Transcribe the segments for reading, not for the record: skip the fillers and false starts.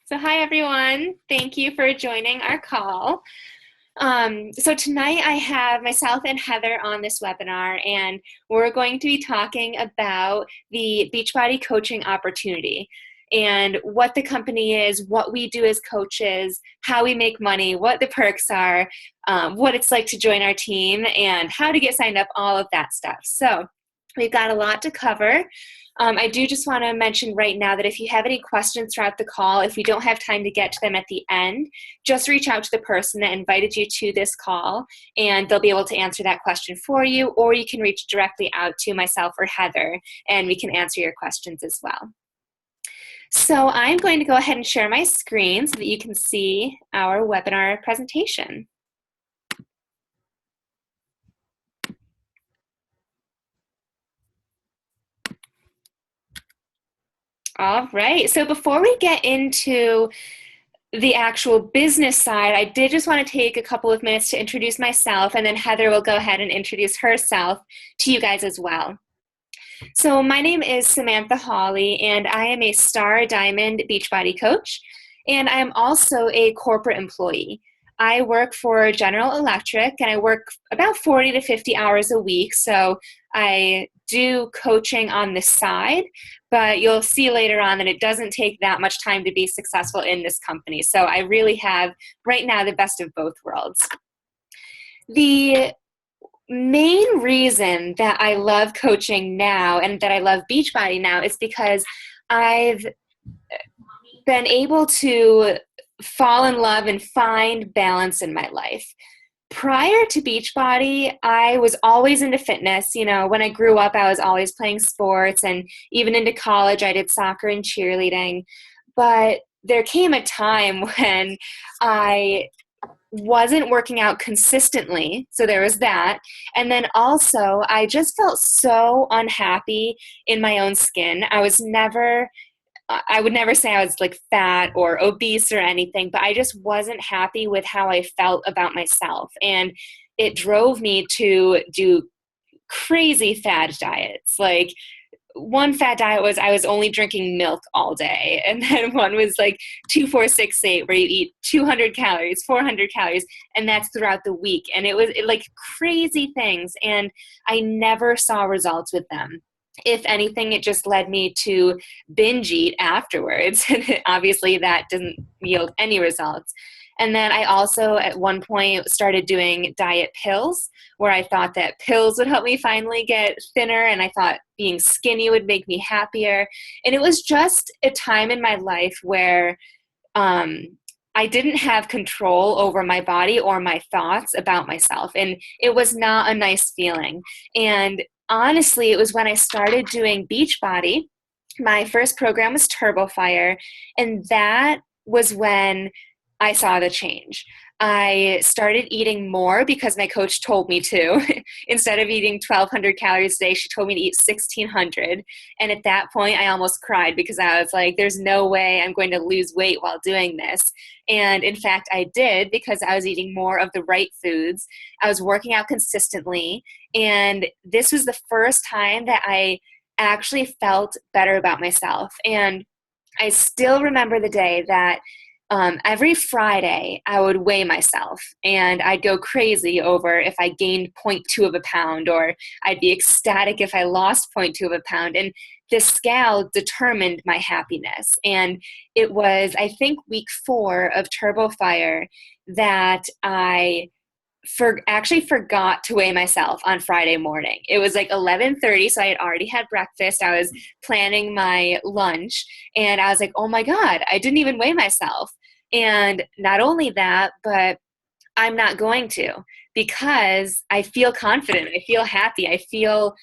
So hi everyone, thank you for joining our call. So tonight I have myself and Heather on this webinar, and we're going to be talking about the Beachbody coaching opportunity and what the company is, what we do as coaches, how we make money, what the perks are, what it's like to join our team, and how to get signed up, all of that stuff. So we've got a lot to cover. I do just want to mention right now that if you have any questions throughout the call, if we don't have time to get to them at the end, just reach out to the person that invited you to this call, and they'll be able to answer that question for you, or you can reach directly out to myself or Heather, and we can answer your questions as well. So I'm going to go ahead and share my screen so that you can see our webinar presentation. All right, so before we get into the actual business side, I did just want to take a couple of minutes to introduce myself, and then Heather will go ahead and introduce herself to you guys as well. So my name is Samantha Hawley, and I am a Star Diamond Beachbody coach, and I am also a corporate employee. I work for General Electric, and I work about 40 to 50 hours a week, so I do coaching on the side, but you'll see later on that it doesn't take that much time to be successful in this company. So I really have, right now, the best of both worlds. The main reason that I love coaching now and that I love Beachbody now is because I've been able to fall in love and find balance in my life. Prior to Beachbody, I was always into fitness. You know, when I grew up, I was always playing sports, and even into college, I did soccer and cheerleading. But there came a time when I wasn't working out consistently, so there was that. And then also, I just felt so unhappy in my own skin. I would never say I was like fat or obese or anything, but I just wasn't happy with how I felt about myself. And it drove me to do crazy fad diets. Like, one fad diet was I was only drinking milk all day. And then one was like 2-4-6-8, where you eat 200 calories, 400 calories, and that's throughout the week. And it was like crazy things. And I never saw results with them. If anything, it just led me to binge eat afterwards. And obviously that didn't yield any results. And then I also at one point started doing diet pills, where I thought that pills would help me finally get thinner, and I thought being skinny would make me happier. And it was just a time in my life where I didn't have control over my body or my thoughts about myself. And it was not a nice feeling. And honestly, it was when I started doing Beachbody. My first program was Turbo Fire, and that was when I saw the change. I started eating more because my coach told me to. Instead of eating 1,200 calories a day, she told me to eat 1,600. And at that point, I almost cried because I was like, there's no way I'm going to lose weight while doing this. And in fact, I did, because I was eating more of the right foods. I was working out consistently. And this was the first time that I actually felt better about myself. And I still remember the day that every Friday I would weigh myself, and I'd go crazy over if I gained 0.2 of a pound, or I'd be ecstatic if I lost 0.2 of a pound. And the scale determined my happiness. And it was, I think, week 4 of Turbo Fire that I actually forgot to weigh myself on Friday morning. It was like 11:30, so I had already had breakfast. I was planning my lunch, and I was like, oh my God, I didn't even weigh myself. And not only that, but I'm not going to, because I feel confident. I feel happy. I feel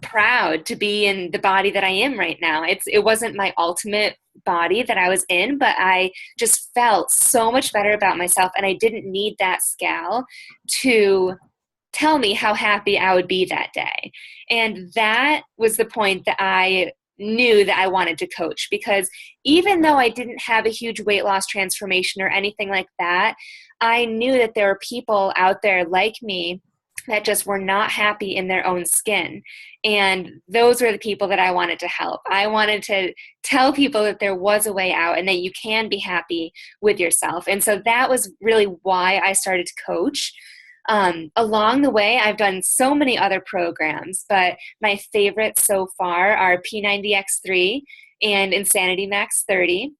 proud to be in the body that I am right now. It wasn't my ultimate body that I was in, but I just felt so much better about myself, and I didn't need that scale to tell me how happy I would be that day. And that was the point that I knew that I wanted to coach, because even though I didn't have a huge weight loss transformation or anything like that, I knew that there were people out there like me that just were not happy in their own skin. And those were the people that I wanted to help. I wanted to tell people that there was a way out and that you can be happy with yourself. And so that was really why I started to coach. Along the way, I've done so many other programs, but my favorites so far are P90X3 and Insanity Max 30.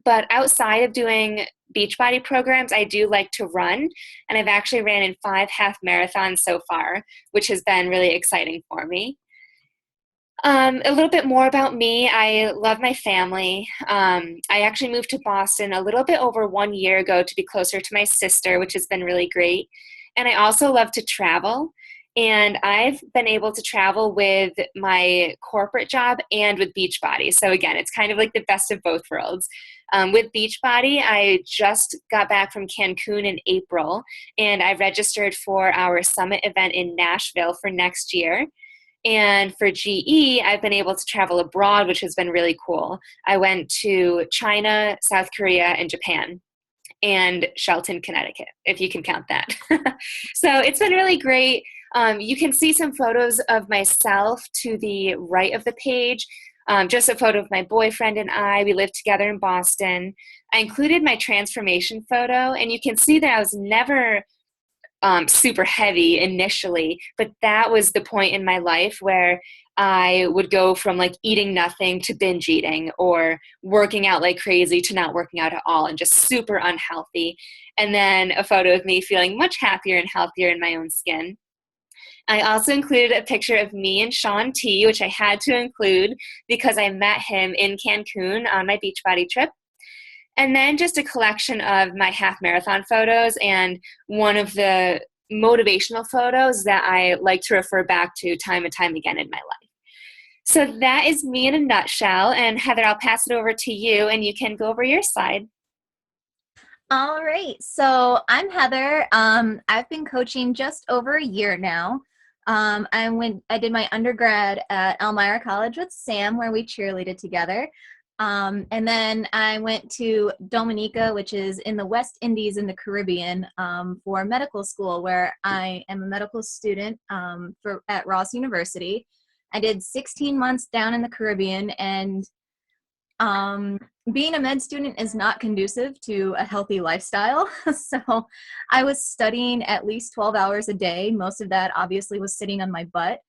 But outside of doing Beachbody programs, I do like to run, and I've actually ran in 5 half marathons so far, which has been really exciting for me. A little bit more about me. I love my family. I actually moved to Boston a little bit over 1 year ago to be closer to my sister, which has been really great. And I also love to travel. And I've been able to travel with my corporate job and with Beachbody. So again, it's kind of like the best of both worlds. With Beachbody, I just got back from Cancun in April, and I registered for our summit event in Nashville for next year. And for GE, I've been able to travel abroad, which has been really cool. I went to China, South Korea, and Japan, and Shelton, Connecticut, if you can count that. So it's been really great. You can see some photos of myself to the right of the page. Just a photo of my boyfriend and I. We lived together in Boston. I included my transformation photo, and you can see that I was never super heavy initially, but that was the point in my life where I would go from like eating nothing to binge eating, or working out like crazy to not working out at all and just super unhealthy. And then a photo of me feeling much happier and healthier in my own skin. I also included a picture of me and Sean T, which I had to include because I met him in Cancun on my Beachbody trip. And then just a collection of my half marathon photos and one of the motivational photos that I like to refer back to time and time again in my life. So that is me in a nutshell. And Heather, I'll pass it over to you and you can go over your side. All right. So I'm Heather. I've been coaching just over a year now. I did my undergrad at Elmira College with Sam, where we cheerleaded together. And then I went to Dominica, which is in the West Indies in the Caribbean, for medical school, where I am a medical student at Ross University. I did 16 months down in the Caribbean, and being a med student is not conducive to a healthy lifestyle. So I was studying at least 12 hours a day. Most of that obviously was sitting on my butt.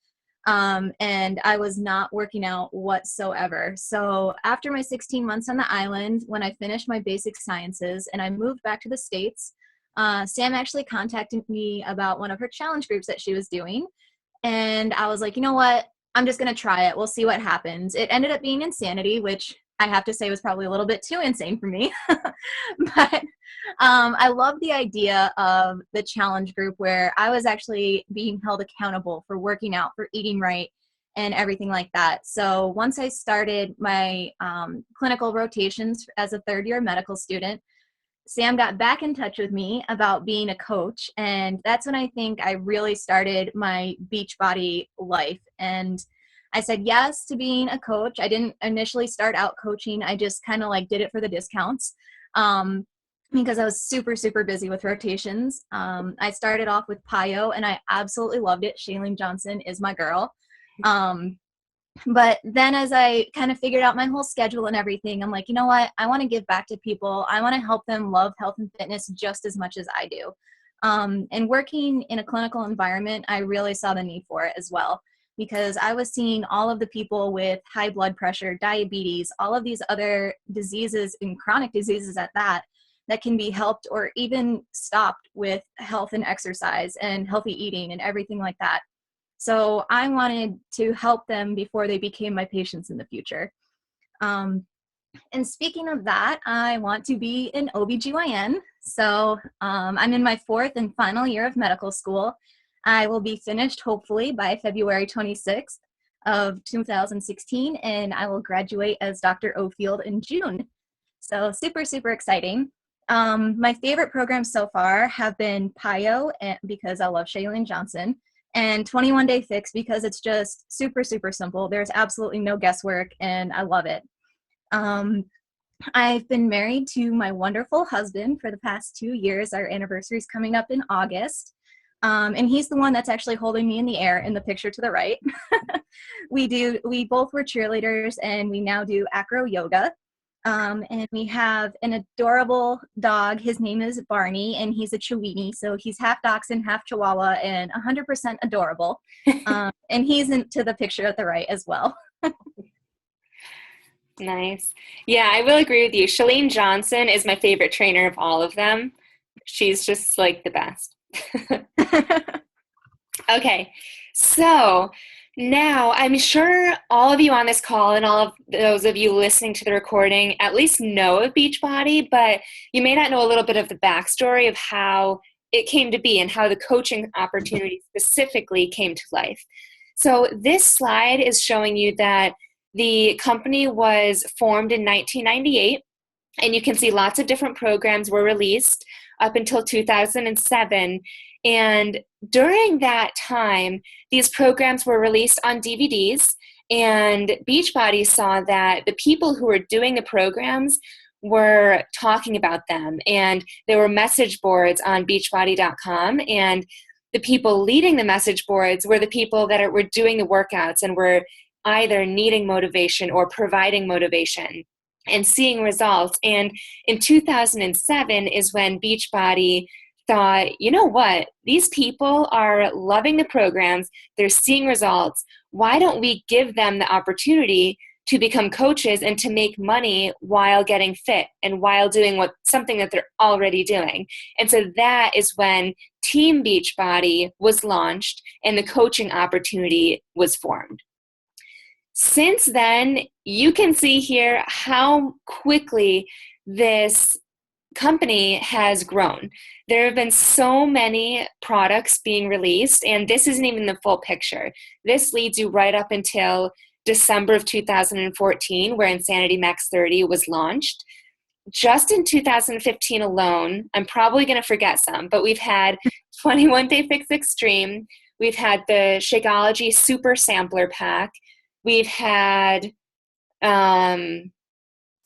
And I was not working out whatsoever. So after my 16 months on the island, when I finished my basic sciences and I moved back to the States, Sam actually contacted me about one of her challenge groups that she was doing. And I was like, you know what? I'm just going to try it. We'll see what happens. It ended up being Insanity, which I have to say was probably a little bit too insane for me. But I love the idea of the challenge group where I was actually being held accountable for working out, for eating right, and everything like that. So once I started my clinical rotations as a third-year medical student, Sam got back in touch with me about being a coach, and that's when I think I really started my Beachbody life. And I said yes to being a coach. I didn't initially start out coaching. I just kind of like did it for the discounts because I was super, super busy with rotations. I started off with PIO, and I absolutely loved it. Shakeology Johnson is my girl. But then as I kind of figured out my whole schedule and everything, I'm like, you know what? I want to give back to people. I want to help them love health and fitness just as much as I do. And working in a clinical environment, I really saw the need for it as well, because I was seeing all of the people with high blood pressure, diabetes, all of these other diseases and chronic diseases at that can be helped or even stopped with health and exercise and healthy eating and everything like that. So I wanted to help them before they became my patients in the future. And speaking of that, I want to be an OBGYN. So I'm in my 4th and final year of medical school. I will be finished hopefully by February 26th of 2016, and I will graduate as Dr. OField in June. So super, super exciting. My favorite programs so far have been PIO, because I love Shakeology Johnson, and 21 Day Fix because it's just super, super simple. There's absolutely no guesswork, and I love it. I've been married to my wonderful husband for the past 2 years. Our anniversary is coming up in August. And he's the one that's actually holding me in the air in the picture to the right. We both were cheerleaders, and we now do acro yoga. And we have an adorable dog. His name is Barney, and he's a Chiweenie. So he's half dachshund, half Chihuahua, and 100% adorable. And he's into the picture at the right as well. Nice. Yeah, I will agree with you. Shalene Johnson is my favorite trainer of all of them. She's just like the best. Okay, so now I'm sure all of you on this call and all of those of you listening to the recording at least know of Beachbody, but you may not know a little bit of the backstory of how it came to be and how the coaching opportunity specifically came to life. So this slide is showing you that the company was formed in 1998, and you can see lots of different programs were released up until 2007. And during that time, these programs were released on DVDs, and Beachbody saw that the people who were doing the programs were talking about them, and there were message boards on beachbody.com, and the people leading the message boards were the people that were doing the workouts and were either needing motivation or providing motivation and seeing results. And in 2007 is when Beachbody thought, you know what, these people are loving the programs, they're seeing results. Why don't we give them the opportunity to become coaches and to make money while getting fit and while doing something that they're already doing? And so that is when Team Beachbody was launched and the coaching opportunity was formed. Since then, you can see here how quickly this company has grown. There have been so many products being released, and this isn't even the full picture. This leads you right up until December of 2014, where Insanity Max 30 was launched. Just in 2015 alone, I'm probably going to forget some, but we've had 21 Day Fix Extreme, we've had the Shakeology Super Sampler Pack, we've had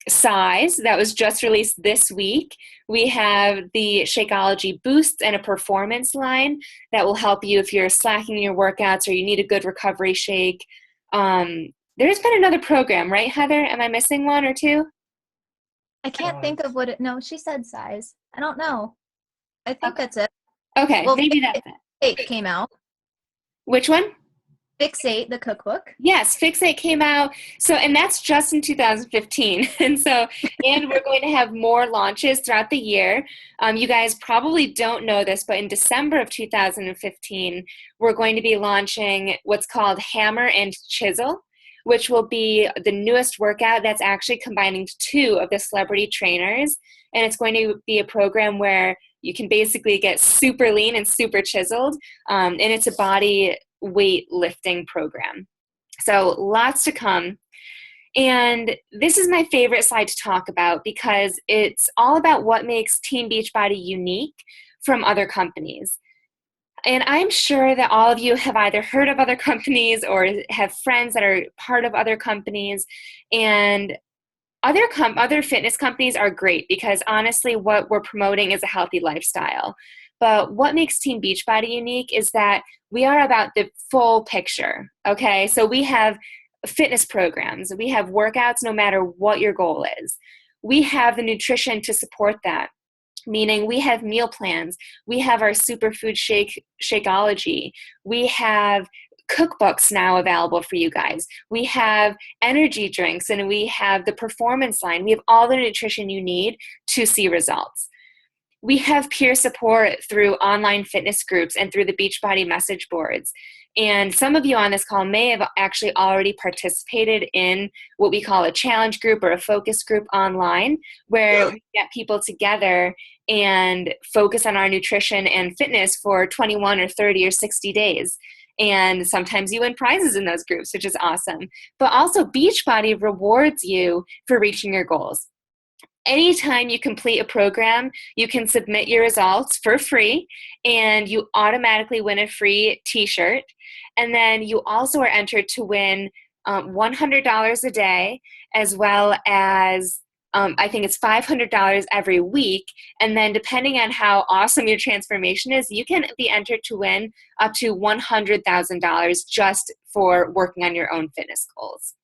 Size that was just released this week. We have the Shakeology Boosts and a performance line that will help you if you're slacking in your workouts or you need a good recovery shake. There's been another program, right, Heather? Am I missing one or two? I can't think of no, she said Size. I don't know. I think that's it. Okay, Well, maybe that's it. Fixate came out. Which one? Fixate, the cookbook. Yes, Fixate came out. So, and that's just in 2015. And we're going to have more launches throughout the year. You guys probably don't know this, but in December of 2015, we're going to be launching what's called Hammer and Chisel, which will be the newest workout that's actually combining two of the celebrity trainers. And it's going to be a program where you can basically get super lean and super chiseled. And it's a body weight lifting program. So lots to come. And this is my favorite slide to talk about because it's all about what makes Team Beachbody unique from other companies. And I'm sure that all of you have either heard of other companies or have friends that are part of other companies. And other fitness companies are great because honestly, what we're promoting is a healthy lifestyle. But what makes Team Beachbody unique is that we are about the full picture, okay? So we have fitness programs. We have workouts no matter what your goal is. We have the nutrition to support that, meaning we have meal plans. We have our superfood Shakeology. We have cookbooks now available for you guys. We have energy drinks, and we have the performance line. We have all the nutrition you need to see results. We have peer support through online fitness groups and through the Beachbody message boards. And some of you on this call may have actually already participated in what we call a challenge group or a focus group online, where we get people together and focus on our nutrition and fitness for 21 or 30 or 60 days. And sometimes you win prizes in those groups, which is awesome. But also Beachbody rewards you for reaching your goals. Anytime you complete a program, you can submit your results for free, and you automatically win a free t-shirt. And then you also are entered to win $100 a day, as well as I think it's $500 every week. And then depending on how awesome your transformation is, you can be entered to win up to $100,000 just for working on your own fitness goals.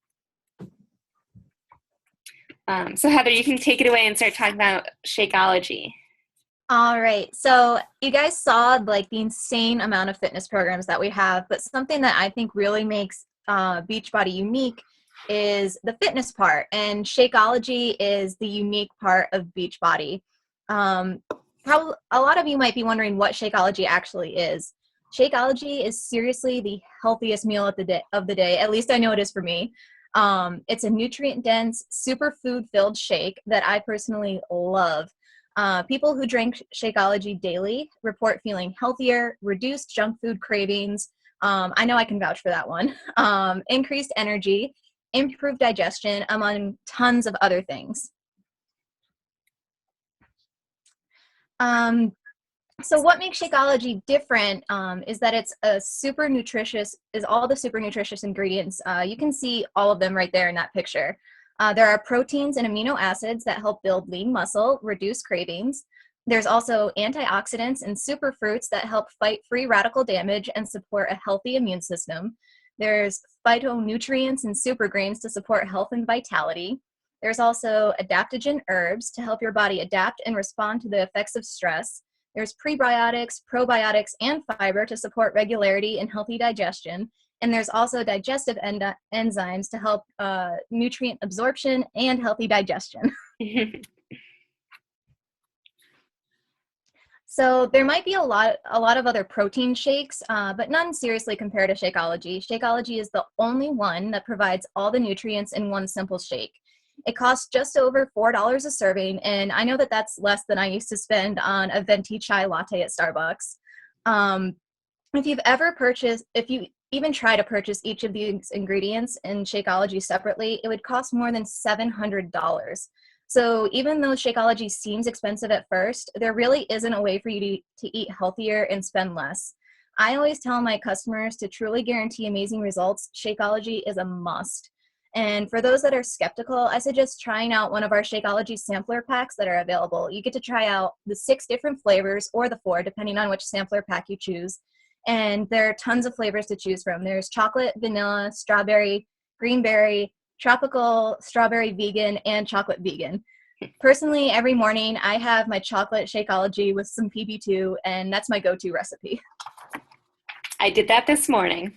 So Heather, you can take it away and start talking about Shakeology. All right. So you guys saw like the insane amount of fitness programs that we have, but something that I think really makes Beachbody unique is the fitness part, and Shakeology is the unique part of Beachbody. Probably a lot of you might be wondering what Shakeology actually is. Shakeology is seriously the healthiest meal of the day. At least I know it is for me. It's a nutrient-dense, superfood-filled shake that I personally love. People who drink Shakeology daily report feeling healthier, reduced junk food cravings. I know I can vouch for that one. Increased energy, improved digestion, among tons of other things. So what makes Shakeology different is that it's a super nutritious, is all the super nutritious ingredients. You can see all of them right there in that picture. There are proteins and amino acids that help build lean muscle, reduce cravings. There's also antioxidants and superfruits that help fight free radical damage and support a healthy immune system. There's phytonutrients and supergreens to support health and vitality. There's also adaptogen herbs to help your body adapt and respond to the effects of stress. There's prebiotics, probiotics, and fiber to support regularity and healthy digestion. And there's also digestive enzymes to help nutrient absorption and healthy digestion. So there might be a lot of other protein shakes, but none seriously compared to Shakeology. Shakeology is the only one that provides all the nutrients in one simple shake. It costs just over $4 a serving, and I know that that's less than I used to spend on a venti chai latte at Starbucks. If you even try to purchase each of these ingredients in Shakeology separately, it would cost more than $700. So even though Shakeology seems expensive at first, there really isn't a way for you to eat healthier and spend less. I always tell my customers to truly guarantee amazing results, Shakeology is a must. And for those that are skeptical, I suggest trying out one of our Shakeology sampler packs that are available. You get to try out the 6 different flavors, or the 4, depending on which sampler pack you choose. And there are tons of flavors to choose from. There's chocolate, vanilla, strawberry, greenberry, tropical, strawberry vegan, and chocolate vegan. Personally, every morning I have my chocolate Shakeology with some PB2, and that's my go-to recipe. I did that this morning.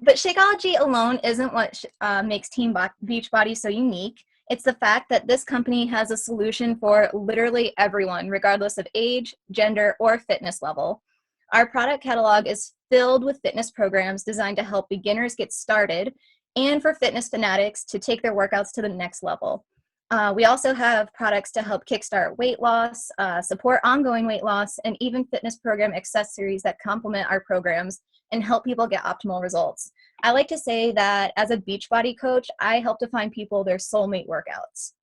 But Shakeology alone isn't what makes Team Beachbody so unique. It's the fact that this company has a solution for literally everyone, regardless of age, gender, or fitness level. Our product catalog is filled with fitness programs designed to help beginners get started and for fitness fanatics to take their workouts to the next level. We also have products to help kickstart weight loss, support ongoing weight loss, and even fitness program accessories that complement our programs and help people get optimal results. I like to say that as a Beachbody coach, I help to find people their soulmate workouts.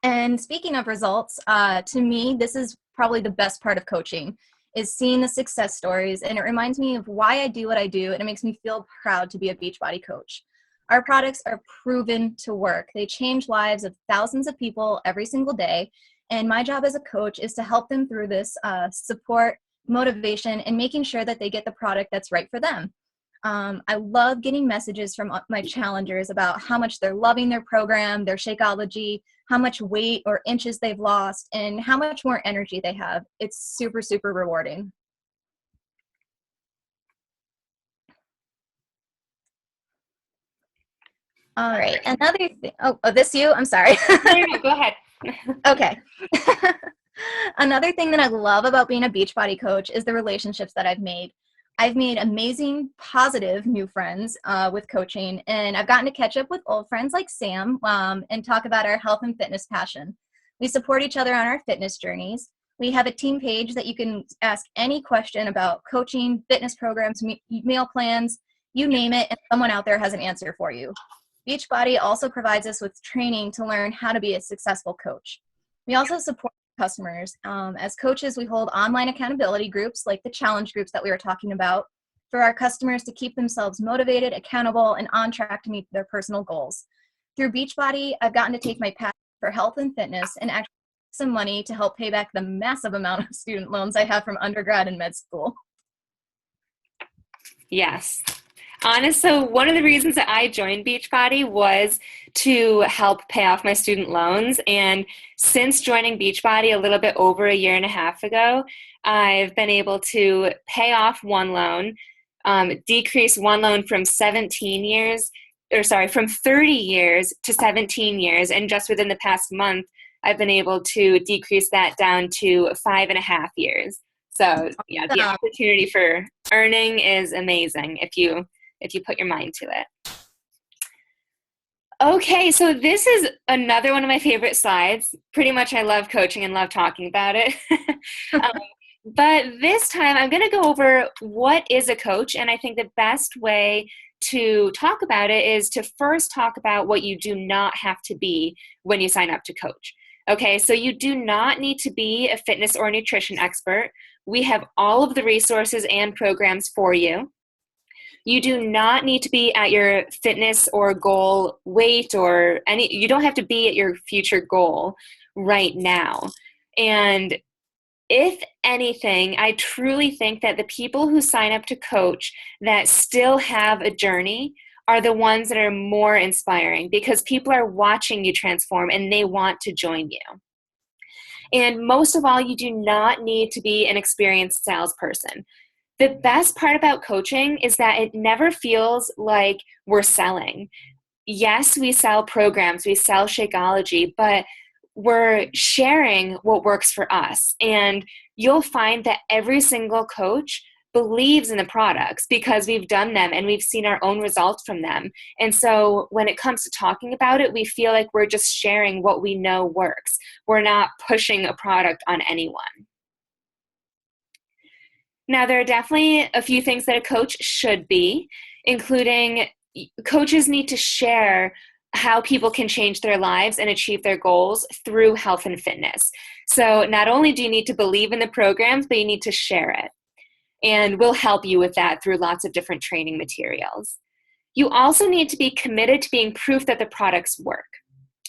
And speaking of results, to me, this is probably the best part of coaching, is seeing the success stories. And it reminds me of why I do what I do, and it makes me feel proud to be a Beachbody coach. Our products are proven to work. They change lives of thousands of people every single day. And my job as a coach is to help them through this support, motivation, and making sure that they get the product that's right for them. I love getting messages from my challengers about how much they're loving their program, their Shakeology, how much weight or inches they've lost, and how much more energy they have. It's super, super rewarding. All right, another thing, oh, this you? I'm sorry. No, go ahead. Okay. Another thing that I love about being a Beachbody coach is the relationships that I've made. I've made amazing, positive new friends with coaching, and I've gotten to catch up with old friends like Sam and talk about our health and fitness passion. We support each other on our fitness journeys. We have a team page that you can ask any question about coaching, fitness programs, meal plans, you name it, and someone out there has an answer for you. Beachbody also provides us with training to learn how to be a successful coach. We also support customers. As coaches, we hold online accountability groups like the challenge groups that we were talking about, for our customers to keep themselves motivated, accountable, and on track to meet their personal goals. Through Beachbody, I've gotten to take my passion for health and fitness and actually make some money to help pay back the massive amount of student loans I have from undergrad and med school. Yes. Honest, so one of the reasons that I joined Beachbody was to help pay off my student loans. And since joining Beachbody a little bit over a year and a half ago, I've been able to pay off one loan, decrease one loan from 30 years to 17 years. And just within the past month, I've been able to decrease that down to 5.5 years. So yeah, the opportunity for earning is amazing if you put your mind to it. Okay, so this is another one of my favorite slides. Pretty much I love coaching and love talking about it. But this time I'm going to go over what is a coach, and I think the best way to talk about it is to first talk about what you do not have to be when you sign up to coach. Okay, so you do not need to be a fitness or nutrition expert. We have all of the resources and programs for you. You do not need to be at your fitness or goal weight you don't have to be at your future goal right now. And if anything, I truly think that the people who sign up to coach that still have a journey are the ones that are more inspiring, because people are watching you transform and they want to join you. And most of all, you do not need to be an experienced salesperson. The best part about coaching is that it never feels like we're selling. Yes, we sell programs, we sell Shakeology, but we're sharing what works for us. And you'll find that every single coach believes in the products because we've done them and we've seen our own results from them. And so when it comes to talking about it, we feel like we're just sharing what we know works. We're not pushing a product on anyone. Now, there are definitely a few things that a coach should be, including coaches need to share how people can change their lives and achieve their goals through health and fitness. So not only do you need to believe in the programs, but you need to share it. And we'll help you with that through lots of different training materials. You also need to be committed to being proof that the products work.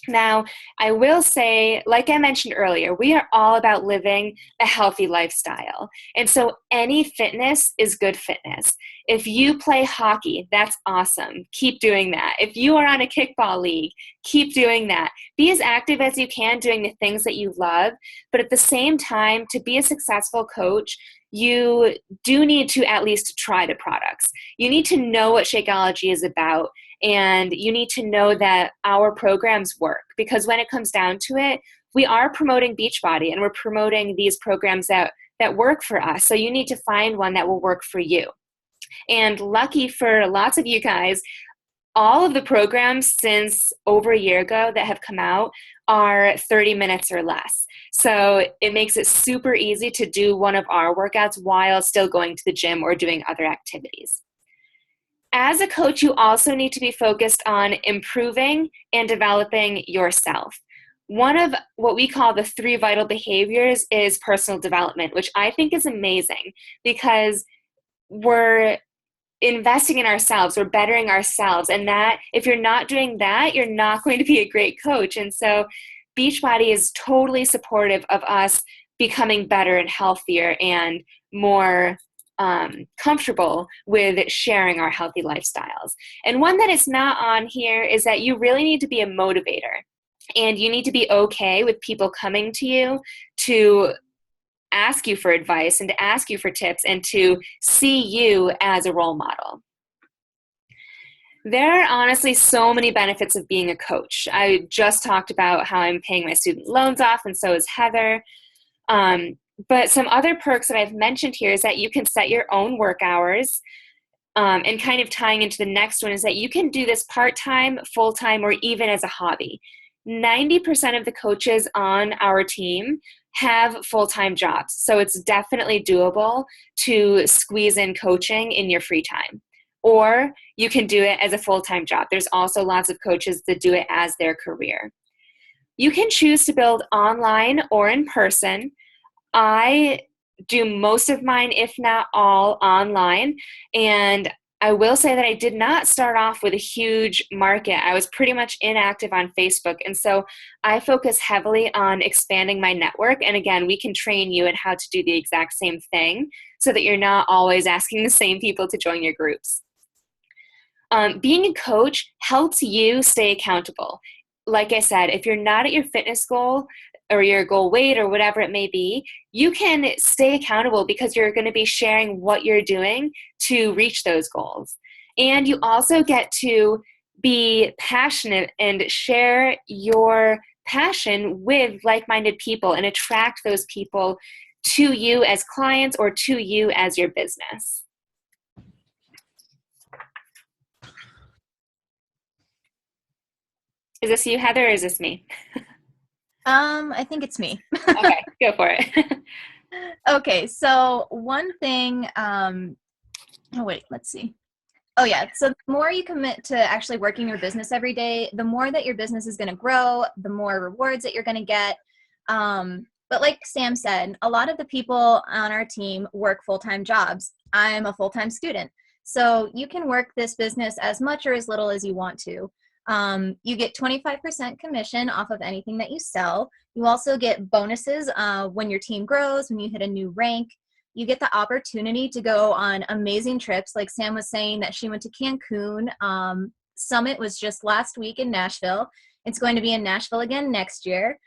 Now, I will say, like I mentioned earlier, we are all about living a healthy lifestyle. And so any fitness is good fitness. If you play hockey, that's awesome. Keep doing that. If you are on a kickball league, keep doing that. Be as active as you can doing the things that you love. But at the same time, to be a successful coach, you do need to at least try the products. You need to know what Shakeology is about. And you need to know that our programs work, because when it comes down to it, we are promoting Beachbody and we're promoting these programs that work for us. So you need to find one that will work for you. And lucky for lots of you guys, all of the programs since over a year ago that have come out are 30 minutes or less. So it makes it super easy to do one of our workouts while still going to the gym or doing other activities. As a coach, you also need to be focused on improving and developing yourself. One of what we call the 3 vital behaviors is personal development, which I think is amazing because we're investing in ourselves, we're bettering ourselves, and that if you're not doing that, you're not going to be a great coach. And so Beachbody is totally supportive of us becoming better and healthier and more comfortable with sharing our healthy lifestyles. And one that is not on here is that you really need to be a motivator, and you need to be okay with people coming to you to ask you for advice and to ask you for tips and to see you as a role model. There are honestly so many benefits of being a coach. I just talked about how I'm paying my student loans off, and so is Heather. But some other perks that I've mentioned here is that you can set your own work hours, and kind of tying into the next one is that you can do this part-time, full-time, or even as a hobby. 90% of the coaches on our team have full-time jobs, so it's definitely doable to squeeze in coaching in your free time. Or you can do it as a full-time job. There's also lots of coaches that do it as their career. You can choose to build online or in person. I do most of mine, if not all, online. And I will say that I did not start off with a huge market. I was pretty much inactive on Facebook. And so I focus heavily on expanding my network. And again, we can train you in how to do the exact same thing so that you're not always asking the same people to join your groups. Being a coach helps you stay accountable. Like I said, if you're not at your fitness goal or your goal weight or whatever it may be, you can stay accountable because you're going to be sharing what you're doing to reach those goals. And you also get to be passionate and share your passion with like-minded people and attract those people to you as clients or to you as your business. Is this you, Heather, or is this me? I think it's me. Okay, go for it. Okay, so one thing, oh wait, let's see. Oh yeah, so the more you commit to actually working your business every day, the more that your business is going to grow, the more rewards that you're going to get. But like Sam said, a lot of the people on our team work full-time jobs. I'm a full-time student. So you can work this business as much or as little as you want to. You get 25% commission off of anything that you sell. You also get bonuses when your team grows, when you hit a new rank. You get the opportunity to go on amazing trips. Like Sam was saying that she went to Cancun. Summit was just last week in Nashville. It's going to be in Nashville again next year.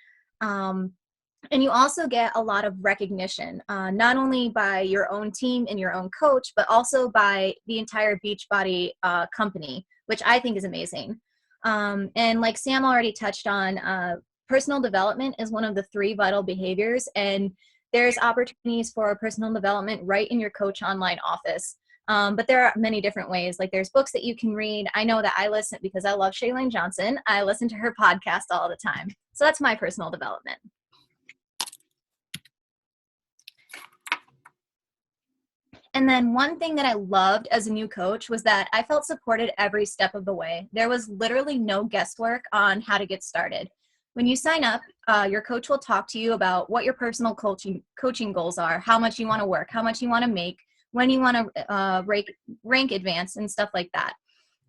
And you also get a lot of recognition, not only by your own team and your own coach, but also by the entire Beachbody company, which I think is amazing. And like Sam already touched on, personal development is one of the 3 vital behaviors, and there's opportunities for personal development right in your coach online office. But there are many different ways. Like there's books that you can read. I know that I listen because I love Shaylene Johnson. I listen to her podcast all the time. So that's my personal development. And then one thing that I loved as a new coach was that I felt supported every step of the way. There was literally no guesswork on how to get started. When you sign up, your coach will talk to you about what your personal coaching goals are, how much you want to work, how much you want to make, when you want to rank advance and stuff like that.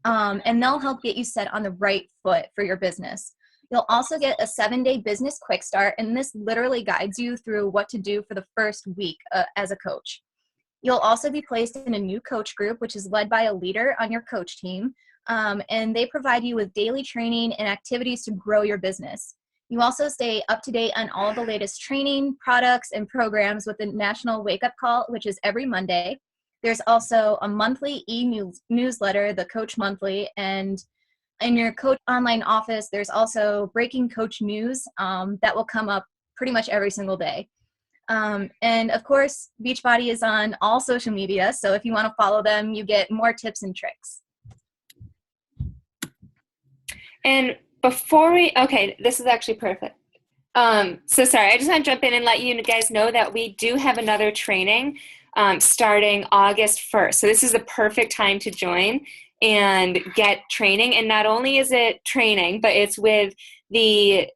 And they'll help get you set on the right foot for your business. You'll also get a 7-day business quick start, and this literally guides you through what to do for the first week as a coach. You'll also be placed in a new coach group, which is led by a leader on your coach team, and they provide you with daily training and activities to grow your business. You also stay up to date on all the latest training, products, and programs with the National Wake Up Call, which is every Monday. There's also a monthly e-newsletter, the Coach Monthly, and in your coach online office, there's also breaking coach news that will come up pretty much every single day. And of course, Beachbody is on all social media, so if you want to follow them, you get more tips and tricks. And before okay, this is actually perfect. So sorry, I just want to jump in and let you guys know that we do have another training starting August 1st. So this is the perfect time to join and get training. And not only is it training, but it's with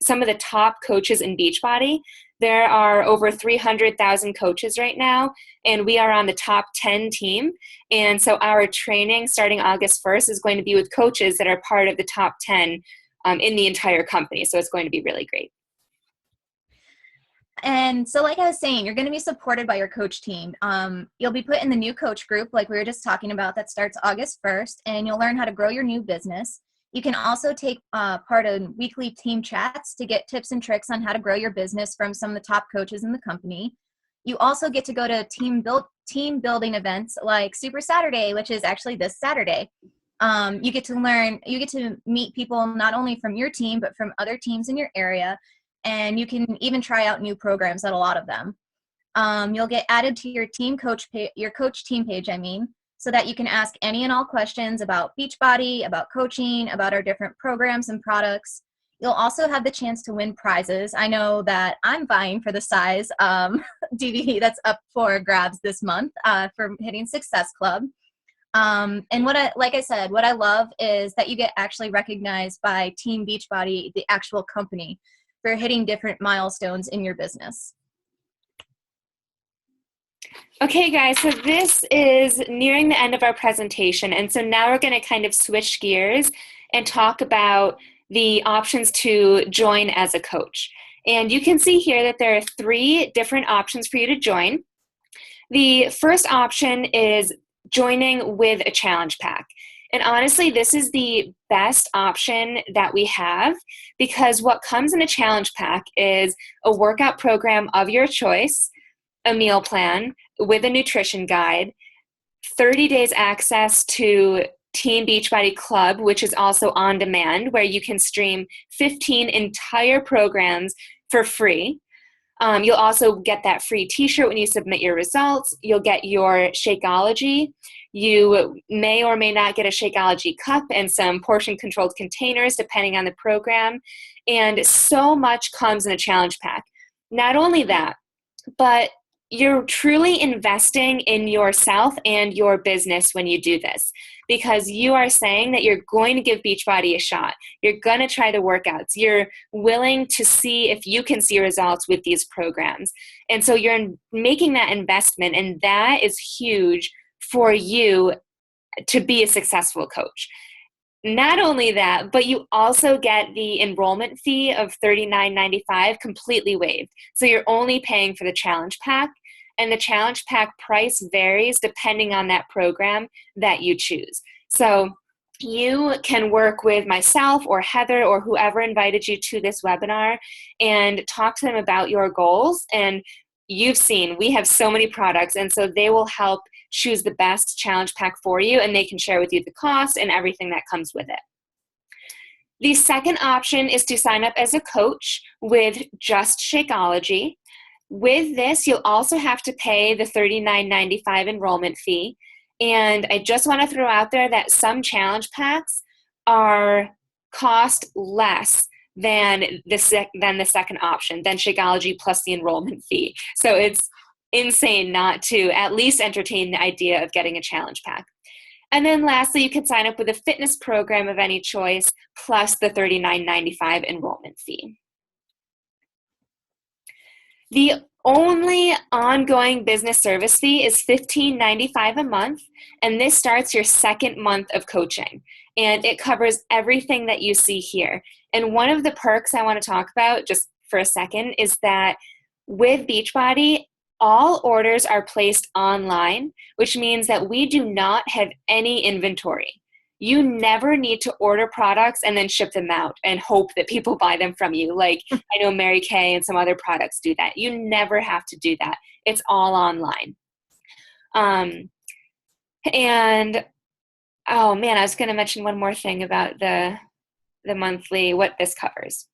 some of the top coaches in Beachbody. There are over 300,000 coaches right now, and we are on the top 10 team. And so our training starting August 1st is going to be with coaches that are part of the top 10 in the entire company. So it's going to be really great. And so like I was saying, you're going to be supported by your coach team. You'll be put in the new coach group like we were just talking about that starts August 1st, and you'll learn how to grow your new business. You can also take part in weekly team chats to get tips and tricks on how to grow your business from some of the top coaches in the company. You also get to go to team building events like Super Saturday, which is actually this Saturday. You get to meet people not only from your team, but from other teams in your area. And you can even try out new programs at a lot of them. You'll get added to your your coach team page, so that you can ask any and all questions about Beachbody, about coaching, about our different programs and products. You'll also have the chance to win prizes. I know that I'm vying for the size DVD that's up for grabs this month for hitting Success Club. And like I said, what I love is that you get actually recognized by Team Beachbody, the actual company, for hitting different milestones in your business. Okay, guys, so this is nearing the end of our presentation. And so now we're going to kind of switch gears and talk about the options to join as a coach. And you can see here that there are 3 different options for you to join. The first option is joining with a challenge pack. And honestly, this is the best option that we have because what comes in a challenge pack is a workout program of your choice, a meal plan with a nutrition guide, 30 days access to Team Beachbody Club, which is also on demand, where you can stream 15 entire programs for free. You'll also get that free t-shirt when you submit your results. You'll get your Shakeology. You may or may not get a Shakeology cup and some portion-controlled containers, depending on the program. And so much comes in a challenge pack. Not only that, but you're truly investing in yourself and your business when you do this because you are saying that you're going to give Beachbody a shot. You're going to try the workouts. You're willing to see if you can see results with these programs. And so you're making that investment, and that is huge for you to be a successful coach. Not only that, but you also get the enrollment fee of $39.95 completely waived. So you're only paying for the challenge pack, and the challenge pack price varies depending on that program that you choose. So you can work with myself or Heather or whoever invited you to this webinar and talk to them about your goals. And you've seen we have so many products, and so they will help choose the best challenge pack for you, and they can share with you the cost and everything that comes with it. The second option is to sign up as a coach with just Shakeology. With this, you'll also have to pay the $39.95 enrollment fee. And I just want to throw out there that some challenge packs are cost less than the second option, than Shakeology plus the enrollment fee. So it's insane not to at least entertain the idea of getting a challenge pack. And then lastly, you can sign up with a fitness program of any choice plus the $39.95 enrollment fee. The only ongoing business service fee is $15.95 a month, and this starts your second month of coaching. And it covers everything that you see here. And one of the perks I want to talk about just for a second is that with Beachbody, all orders are placed online, which means that we do not have any inventory. You never need to order products and then ship them out and hope that people buy them from you. Like I know Mary Kay and some other products do that. You never have to do that. It's all online. And oh man, I was going to mention one more thing about the monthly, what this covers.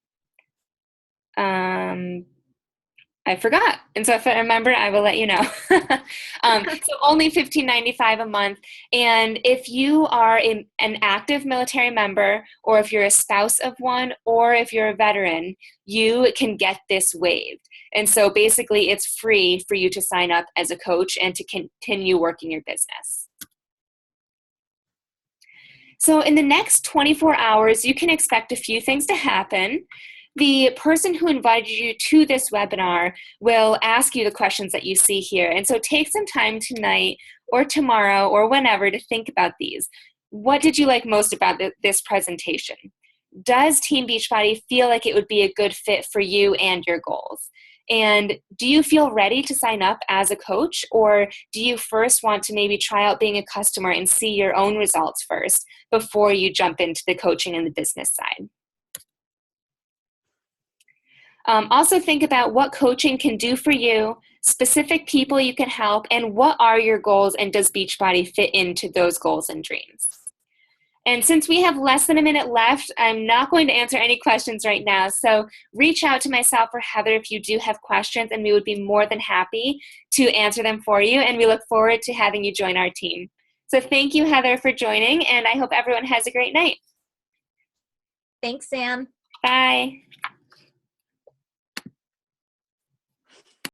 I forgot. And so if I remember, I will let you know. So only $15.95 a month. And if you are an active military member, or if you're a spouse of one, or if you're a veteran, you can get this waived. And so basically it's free for you to sign up as a coach and to continue working your business. So in the next 24 hours, you can expect a few things to happen. The person who invited you to this webinar will ask you the questions that you see here. And so take some time tonight or tomorrow or whenever to think about these. What did you like most about this presentation? Does Team Beachbody feel like it would be a good fit for you and your goals? And do you feel ready to sign up as a coach, or do you first want to maybe try out being a customer and see your own results first before you jump into the coaching and the business side? Also think about what coaching can do for you, specific people you can help, and what are your goals, and does Beachbody fit into those goals and dreams? And since we have less than a minute left, I'm not going to answer any questions right now. So reach out to myself or Heather if you do have questions, and we would be more than happy to answer them for you. And we look forward to having you join our team. So thank you, Heather, for joining, and I hope everyone has a great night. Thanks, Sam. Bye.